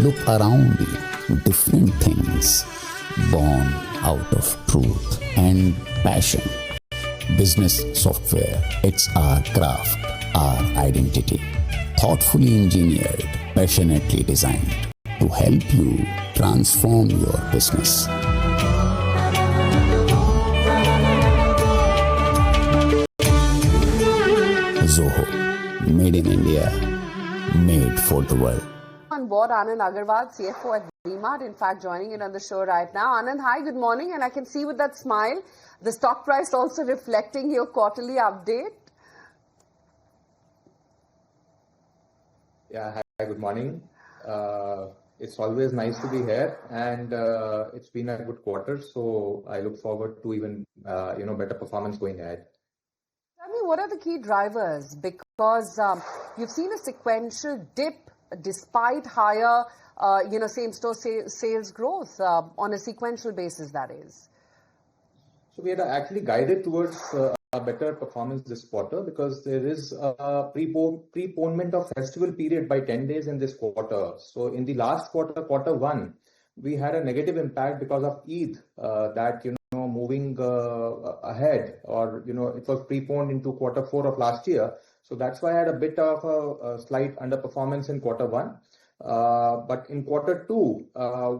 Look around you, different things born out of truth and passion. Business software, it's our craft, our identity. Thoughtfully engineered, passionately designed to help you transform your business. Zoho, made in India, made for the world. On board, Anand Agarwal, CFO at V-Mart, in fact, joining in on the show right now. Anand, hi, good morning. And I can see with that smile, the stock price also reflecting your quarterly update. Yeah, hi, good morning. It's always nice to be here, and it's been a good quarter. So I look forward to even, better performance going ahead. Tell me, what are the key drivers? Because you've seen a sequential dip despite higher, same-store sales growth on a sequential basis, that is. So we had actually guided towards a better performance this quarter because there is a preponement of festival period by 10 days in this quarter. So in the last quarter, quarter one, we had a negative impact because of Eid that, moving ahead, or, it was preponed into quarter four of last year. So that's why I had a bit of a slight underperformance in quarter one. But in quarter two,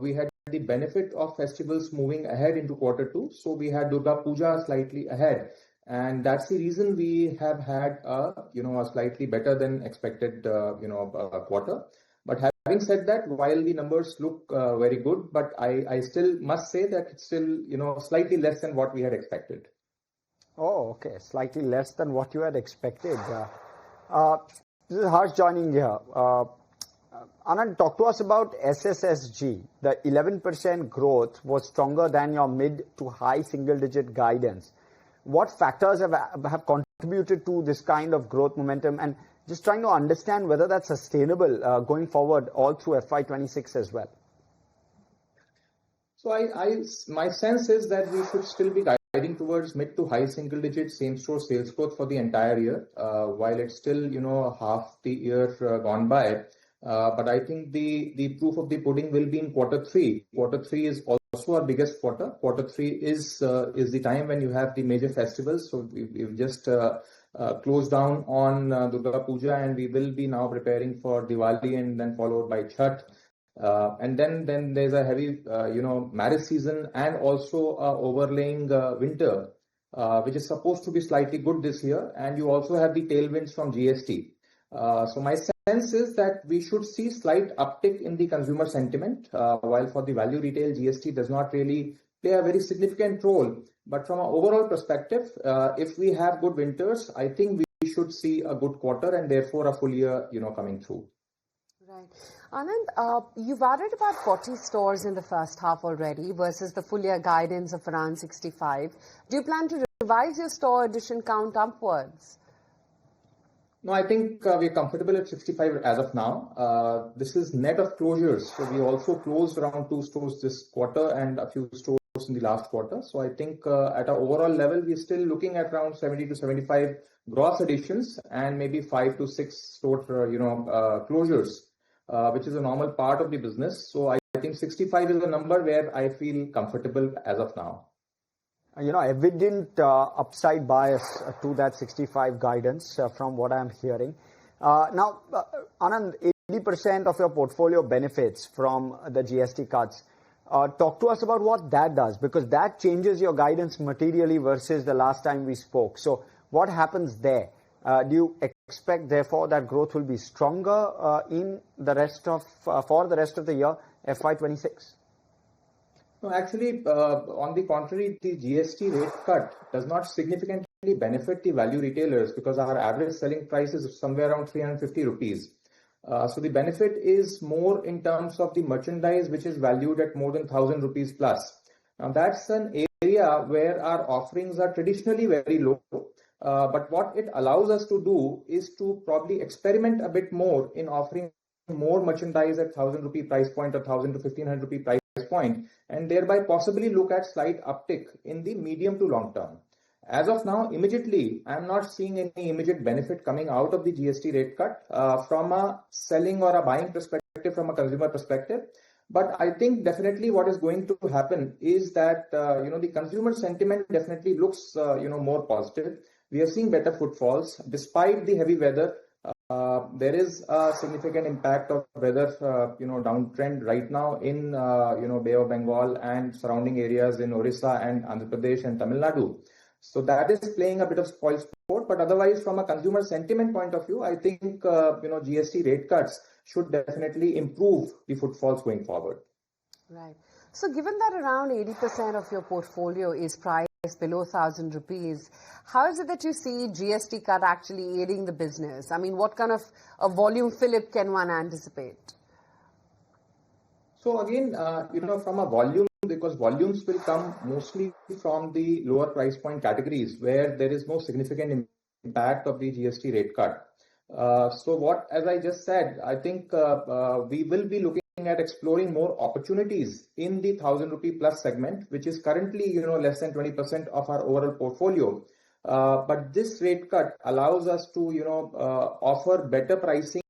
we had the benefit of festivals moving ahead into quarter two. So we had Durga Puja slightly ahead. And that's the reason we have had a slightly better than expected, quarter. But having said that, while the numbers look very good, but I still must say that it's still, slightly less than what we had expected. Oh, okay. Slightly less than what you had expected. This is Harsh joining here. Anand, talk to us about SSSG. The 11% growth was stronger than your mid to high single-digit guidance. What factors have contributed to this kind of growth momentum, and just trying to understand whether that's sustainable going forward all through FY26 as well? So my sense is that we should still be guiding towards mid to high single-digit same-store sales growth for the entire year, while it's still, half the year gone by. But I think the proof of the pudding will be in quarter three. Quarter three is also our biggest quarter. Quarter three is the time when you have the major festivals. So we've just closed down on Durga Puja, and we will be now preparing for Diwali and then followed by Chhath. And then there's a heavy, marriage season and also overlaying winter, which is supposed to be slightly good this year. And you also have the tailwinds from GST. So my sense is that we should see slight uptick in the consumer sentiment, while for the value retail, GST does not really play a very significant role. But from an overall perspective, if we have good winters, I think we should see a good quarter and therefore a full year, coming through. Right. Anand, you've added about 40 stores in the first half already versus the full year guidance of around 65. Do you plan to revise your store addition count upwards? No, I think we're comfortable at 65 as of now. This is net of closures. So we also closed around 2 stores this quarter and a few stores in the last quarter. So I think at an overall level, we're still looking at around 70 to 75 gross additions and maybe 5 to 6 store, closures, which is a normal part of the business. So I think 65 is a number where I feel comfortable as of now. Evident upside bias to that 65 guidance from what I'm hearing. Now, Anand, 80% of your portfolio benefits from the GST cuts. Talk to us about what that does, because that changes your guidance materially versus the last time we spoke. So what happens there? Do you expect, therefore, that growth will be stronger in the rest of for the rest of the year, FY26? No, actually, on the contrary, the GST rate cut does not significantly benefit the value retailers because our average selling price is somewhere around 350 rupees. So the benefit is more in terms of the merchandise, which is valued at more than 1,000 rupees plus. Now, that's an area where our offerings are traditionally very low. But what it allows us to do is to probably experiment a bit more in offering more merchandise at 1,000 rupee price point or 1,000 to 1,500 rupee price point, and thereby possibly look at slight uptick in the medium to long term. As of now, immediately, I'm not seeing any immediate benefit coming out of the GST rate cut. From a selling or a buying perspective, perspective, from a consumer perspective. But I think definitely what is going to happen is that, the consumer sentiment definitely looks, more positive. We are seeing better footfalls despite the heavy weather. There is a significant impact of weather, downtrend right now in, Bay of Bengal and surrounding areas in Orissa and Andhra Pradesh and Tamil Nadu. So that is playing a bit of spoil sport. But otherwise, from a consumer sentiment point of view, I think, GST rate cuts should definitely improve the footfalls going forward. Right. So given that around 80% of your portfolio is priced below 1,000 rupees, how is it that you see GST cut actually aiding the business? I mean, what kind of a volume fillip can one anticipate? So again, from a volume, because volumes will come mostly from the lower price point categories where there is no significant impact of the GST rate cut. As I just said, I think we will be looking at exploring more opportunities in the 1,000 rupee plus segment, which is currently, less than 20% of our overall portfolio. But this rate cut allows us to, offer better pricing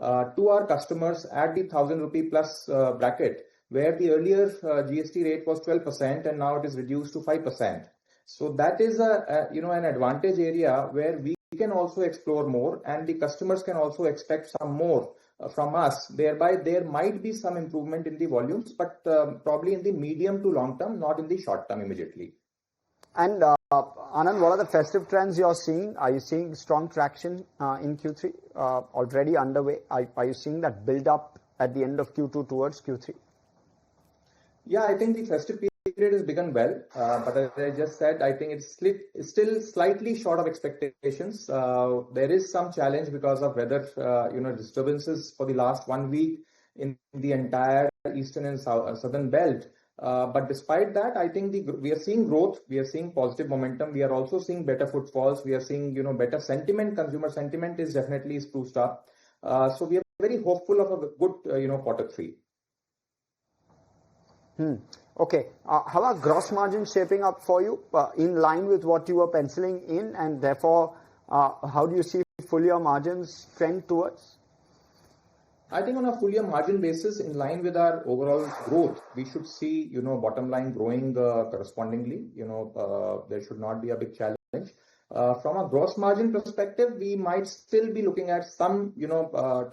to our customers at the 1,000 rupee plus bracket, where the earlier GST rate was 12% and now it is reduced to 5%. So that is an advantage area where we can also explore more, and the customers can also expect some more from us. Thereby, there might be some improvement in the volumes, but probably in the medium to long term, not in the short term immediately. And Anand, what are the festive trends you're seeing? Are you seeing strong traction in Q3 already underway? Are you seeing that build up at the end of Q2 towards Q3? Yeah, I think the festive period has begun well, but as I just said, I think it's still slightly short of expectations. There is some challenge because of weather, disturbances for the last 1 week in the entire eastern and southern belt. But despite that, I think we are seeing growth, we are seeing positive momentum, we are also seeing better footfalls, we are seeing, better sentiment. Consumer sentiment is definitely spruced up. So we are very hopeful of a good, quarter three. Okay. How are gross margins shaping up for you in line with what you were penciling in, and therefore, how do you see full year margins trend towards? I think on a full year margin basis, in line with our overall growth, we should see, bottom line growing correspondingly. There should not be a big challenge. From a gross margin perspective, we might still be looking at some,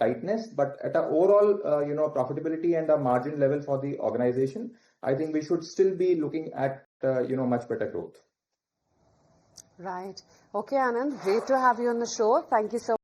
tightness, but at an overall, profitability and a margin level for the organization, I think we should still be looking at, much better growth. Right. Okay, Anand, great to have you on the show. Thank you so